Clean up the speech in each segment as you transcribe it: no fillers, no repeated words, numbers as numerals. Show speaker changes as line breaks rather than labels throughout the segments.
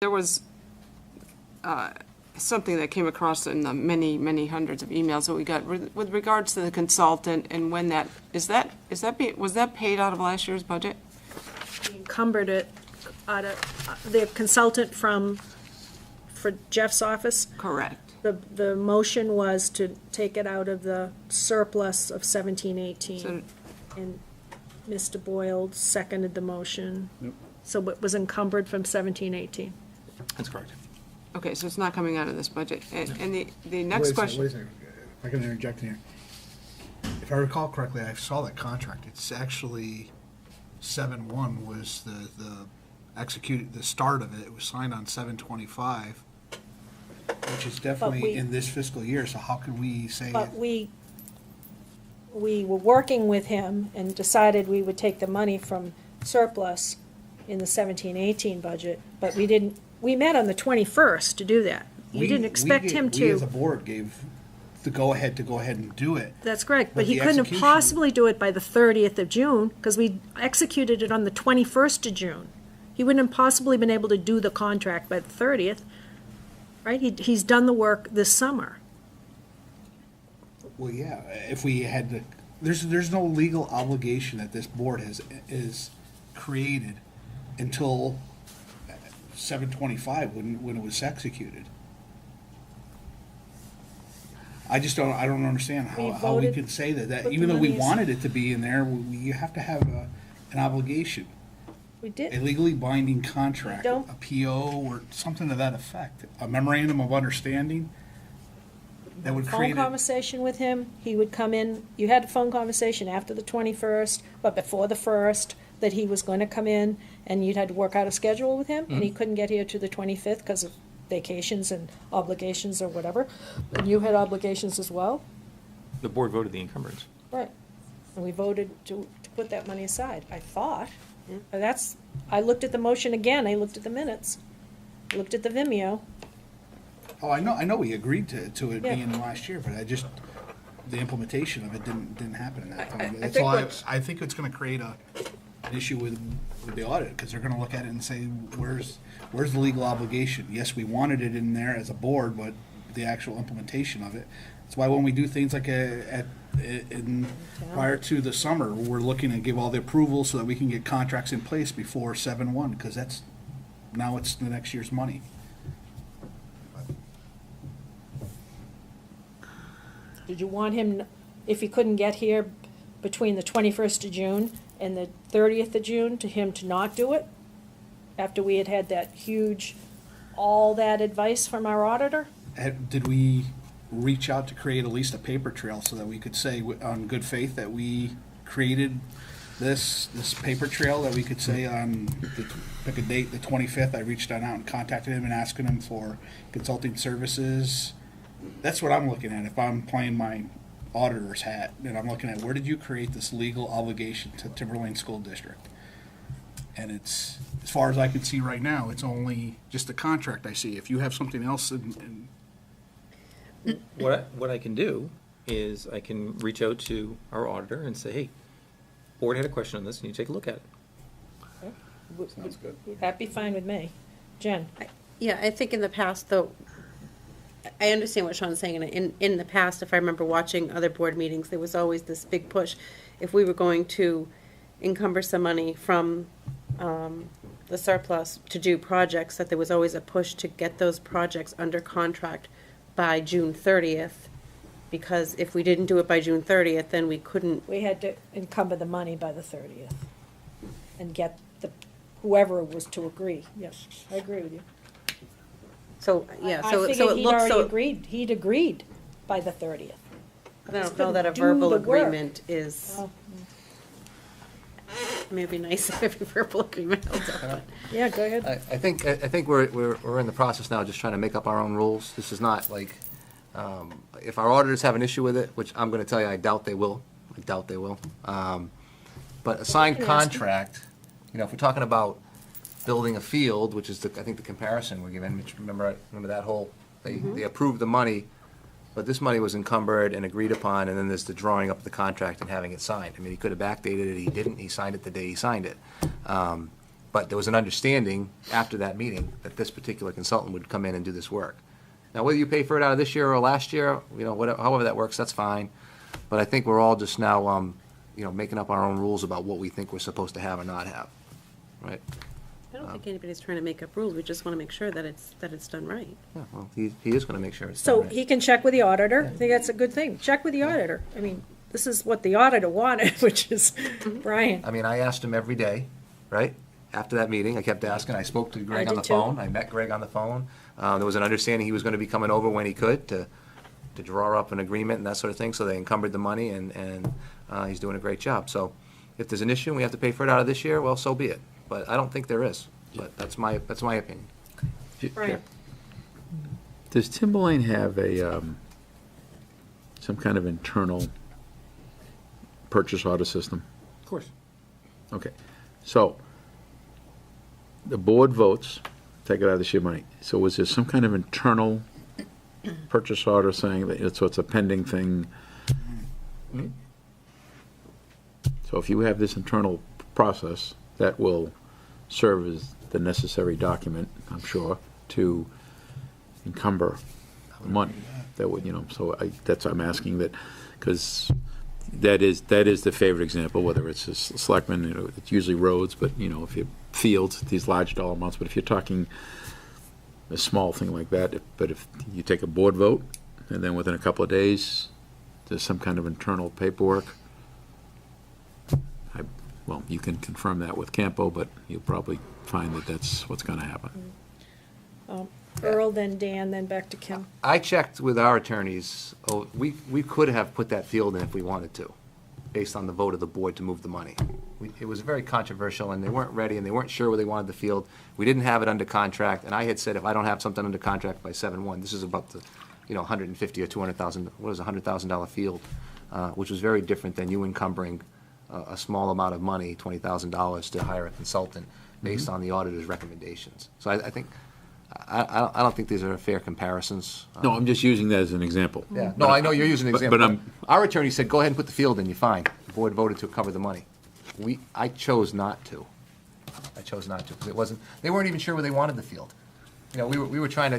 There was something that came across in the many, many hundreds of emails that we got with regards to the consultant, and when that, was that paid out of last year's budget?
We encumbered it out of the consultant for Jeff's office.
Correct.
The motion was to take it out of the surplus of 17-18.
So-
And Mr. Boyle seconded the motion.
Yep.
So it was encumbered from 17-18.
That's correct.
Okay, so it's not coming out of this budget. And the
Wait
next
a
question.
second. If I can interject here. If I recall correctly, I saw that contract. It's actually 7/1 was the executed, the start of it. It was signed on 7/25, which is definitely in this fiscal year. So how can we say?
But we were working with him and decided we would take the money from surplus in the 17-18 budget, but we met on the 21st to do that. You didn't expect him to.
We as a board gave the go-ahead to go ahead and do it.
That's correct,
But
but he
the
couldn't have
execution-
possibly do it by the 30th of June, because we executed it on the 21st of June. He wouldn't have possibly been able to do the contract by the 30th, right? He's done the work this summer.
Well, yeah, if we had to, there's no legal obligation that this board is created until 7/25 when it was executed. I just don't understand
We
how we
voted-
could say that
put
even
the
though we
money aside.
wanted it to be in there, you have to have an obligation,
We
a
did.
legally binding contract,
Don't-
a PO or something to that effect, a memorandum of understanding that would
Phone
create a.
conversation with him, he would come in, you had a phone conversation after the 21st, but before the 1st, that he was going to come in, and you'd had to work out a schedule with him, and he couldn't get here to the 25th because of vacations and obligations or whatever, and you had obligations as well.
The board voted the encumbrance.
Right. And we voted to put that money aside, I thought. I looked at the motion again, I looked at the minutes, looked at the Vimeo.
Oh, I know we agreed to it
Yeah.
being last year, but the implementation of it didn't happen in that time. That's
think
all
what's-
I think it's gonna create an issue with the audit, because they're gonna look at it and say, where's the legal obligation? Yes, we wanted it in there as a board, but the actual implementation of it. That's why when we do things like prior to the summer, we're looking to give all the approvals so that we can get contracts in place before 7/1, because now it's the next year's money.
Did you want him, if he couldn't get here between the 21st of June and the 30th of June, to him to not do it? After we had had that huge, all that advice from our auditor?
Did we reach out to create at least a paper trail so that we could say on good faith that we created this paper trail, that we could say on, pick a date, the 25th, I reached out and contacted him and asking him for consulting services? That's what I'm looking at if I'm playing my auditor's hat, and I'm looking at where did you create this legal obligation to Timberlane School District? And it's, as far as I can see right now, it's only just a contract I see. If you have something else
What I can do is I can reach out to our auditor and say, hey, board had a question on this, and you take a look at it.
Sounds good.
That'd be fine with me. Jen?
Yeah, I think in the past, though, I understand what Sean's saying, and in the past, if I remember watching other board meetings, there was always this big push. If we were going to encumber some money from the surplus to do projects, that there was always a push to get those projects under contract by June 30th, because if we didn't do it by June 30th, then we couldn't.
We had to encumber the money by the 30th and get whoever was to agree. Yes, I agree with you.
So, yeah,
I
so it
figured
looks,
he'd agreed by the 30th.
I don't
Just
know that a
couldn't do
verbal
the work.
agreement is,
Oh,
maybe nice if every verbal agreement held up, but.
yeah, go ahead.
I think we're in the process now, just trying to make up our own rules. This is not like, if our auditors have an issue with it, which I'm gonna tell you, I doubt they will. But a signed
can ask them.
contract, if we're talking about building a field, which is I think the comparison we're given, remember that whole, they approved the money, but this money was encumbered and agreed upon, and then there's the drawing up the contract and having it signed. I mean, he could have backdated it, he didn't, he signed it the day he signed it. But there was an understanding after that meeting that this particular consultant would come in and do this work. Now, whether you pay for it out of this year or last year, whatever, however that works, that's fine. But I think we're all just now, making up our own rules about what we think we're supposed to have or not have, right?
I don't think anybody's trying to make up rules, we just want to make sure that it's done right.
Yeah, well, he is going to make sure it's
So
done right.
he can check with the auditor. I think that's a good thing. Check with the auditor. I mean, this is what the auditor wanted, which is Brian.
I mean, I asked him every day, right? After that meeting, I kept asking. I spoke to Greg
I
on the
did too.
phone. I met Greg on the phone. There was an understanding he was going to be coming over when he could to draw up an agreement and that sort of thing. So they encumbered the money, and he's doing a great job. So if there's an issue and we have to pay for it out of this year, well, so be it. But I don't think there is. But that's my opinion.
Brian.
Does Timberlane have a, some kind of internal purchase order system?
Of course.
Okay, so the board votes, take it out of this year money. So was there some kind of internal purchase order saying that, so it's a pending thing? So if you have this internal process, that will serve as the necessary document, I'm sure, to encumber the money. That would, so that's, I'm asking that, because that is the favorite example, whether it's a selectman, it's usually roads, but, if you fields, these large dollar amounts, but if you're talking a small thing like that, but if you take a board vote, and then within a couple of days, there's some kind of internal paperwork, well, you can confirm that with Campo, but you'll probably find that that's what's going to happen.
Earl, then Dan, then back to Kim.
I checked with our attorneys. We could have put that field in if we wanted to, based on the vote of the board to move the money. It was very controversial, and they weren't ready, and they weren't sure where they wanted the field. We didn't have it under contract, and I had said if I don't have something under contract by 7/1, this is about the, 150 or 200,000. What is a $100,000 field, which was very different than you encumbering a small amount of money, $20,000, to hire a consultant based on the auditor's recommendations. So I think. I don't think these are fair comparisons.
No, I'm just using that as an example.
Yeah, no, I know you're using an
But-
example.
but
Our attorney said, go ahead and put the field in, you're fine. The board voted to cover the money. I chose not to. Because it wasn't, they weren't even sure where they wanted the field. We were trying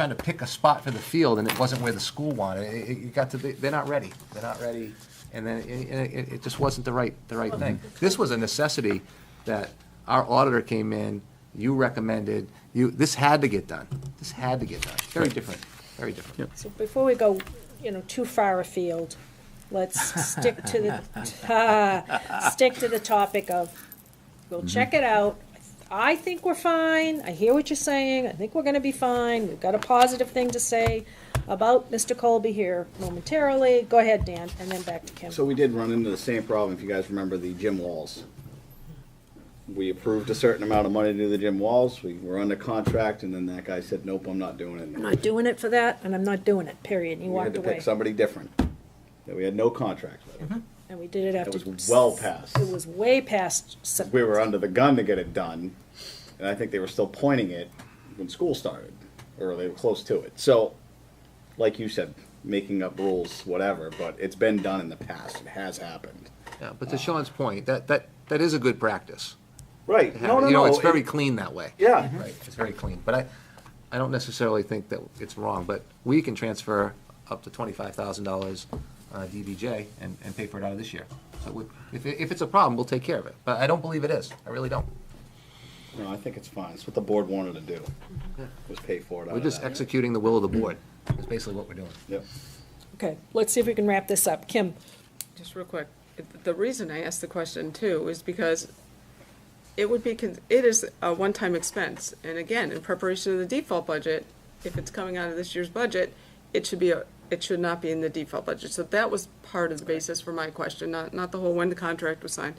to pick a spot for the field, and it wasn't where the school wanted. It got to be, they're not ready, and then it just wasn't the right thing. This was a necessity that our auditor came in, you recommended, this had to get done. Very different.
Yep.
So before we go, too far afield, let's stick to the topic of, we'll check it out. I think we're fine. I hear what you're saying. I think we're gonna be fine. We've got a positive thing to say about Mr. Colby here momentarily. Go ahead, Dan, and then back to Kim.
So we did run into the same problem, if you guys remember the gym walls. We approved a certain amount of money to do the gym walls, we were under contract, and then that guy said, nope, I'm not doing it.
I'm not doing it for that, and I'm not doing it, period. And he
We had
walked
to
away.
pick somebody different, that we had no contract with.
And we did it after.
It was well past.
It was way past.
We were under the gun to get it done, and I think they were still pointing it when school started, or they were close to it. So, like you said, making up rules, whatever, but it's been done in the past, it has happened.
Yeah, but to Sean's point, that is a good practice.
Right, no.
It's very clean that way.
Yeah.
Right, it's very clean. But I don't necessarily think that it's wrong, but we can transfer up to $25,000 DBJ and pay for it out of this year. So if it's a problem, we'll take care of it. But I don't believe it is. I really don't.
No, I think it's fine, it's what the board wanted to do, was pay for it out
We're
of
just
that.
executing the will of the board. That's basically what we're doing.
Yep.
Okay, let's see if we can wrap this up. Kim?
Just real quick, the reason I asked the question too is because it is a one-time expense. And again, in preparation of the default budget, if it's coming out of this year's budget, it should not be in the default budget. So that was part of the basis for my question, not the whole when the contract was signed.